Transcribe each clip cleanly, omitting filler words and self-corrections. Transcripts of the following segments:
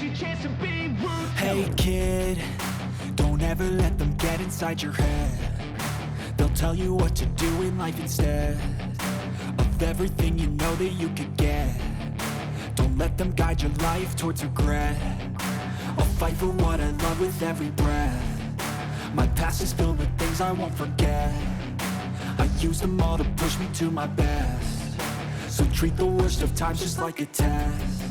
it's your chance to be ruthless. Hey kid, don't ever let them get inside your head. They'll tell you what to do in life instead of everything you know that you could get. Don't let them guide your life towards regret. I'll fight for what I love with every breath. My past is filled with things I won't forget. I use them all to push me to my best. So treat the worst of times just like a test.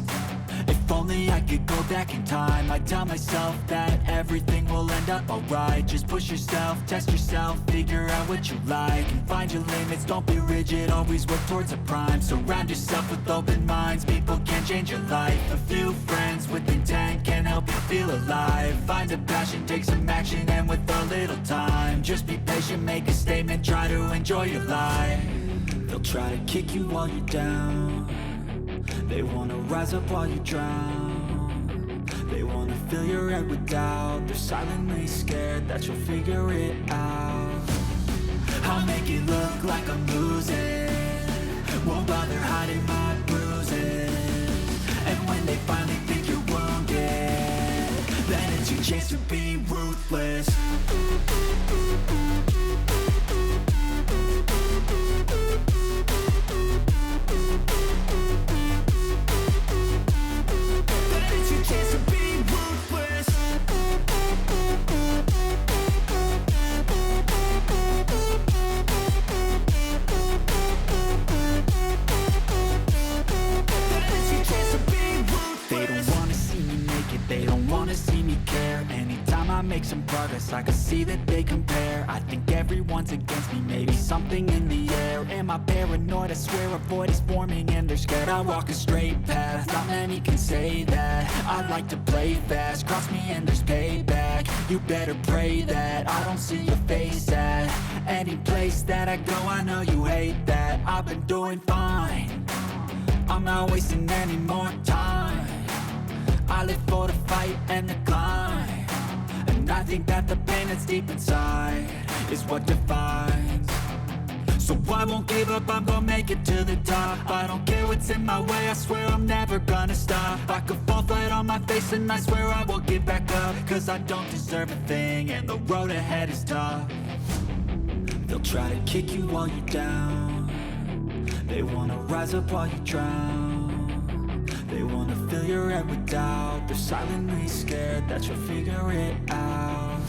If only I could go back in time, I'd tell myself that everything will end up alright. Just push yourself, test yourself, figure out what you like, and find your limits, don't be rigid, always work towards a prime. Surround yourself with open minds, people can change your life. A few friends with intent can help you feel alive. Find a passion, take some action, and with a little time, just be patient, make a statement, try to enjoy your life. They'll try to kick you while you're down. They wanna rise up while you drown. They wanna fill your head with doubt. They're silently scared that you'll figure it out. I'll make it look like I'm losing, won't bother hiding my bruises. And when they finally think you're wounded, then it's your chance to be ruthless. They don't wanna see me care. Anytime I make some progress, I can see that they compare. I think everyone's against me, maybe something in the air. Am I paranoid? I swear a void is forming and they're scared I walk a straight path. Not many can say that. I like to play fast, cross me and there's payback. You better pray that I don't see your face at any place that I go. I know you hate that. I've been doing fine, I'm not wasting any more time. I live for the fight and the climb, and I think that the pain that's deep inside is what defines. So I won't give up, I'm gonna make it to the top. I don't care what's in my way, I swear I'm never gonna stop. I could fall flat on my face and I swear I will get back up, cause I don't deserve a thing and the road ahead is tough. They'll try to kick you while you're down. They wanna rise up while you drown. They wanna fill your head with doubt. They're silently scared that you'll figure it out.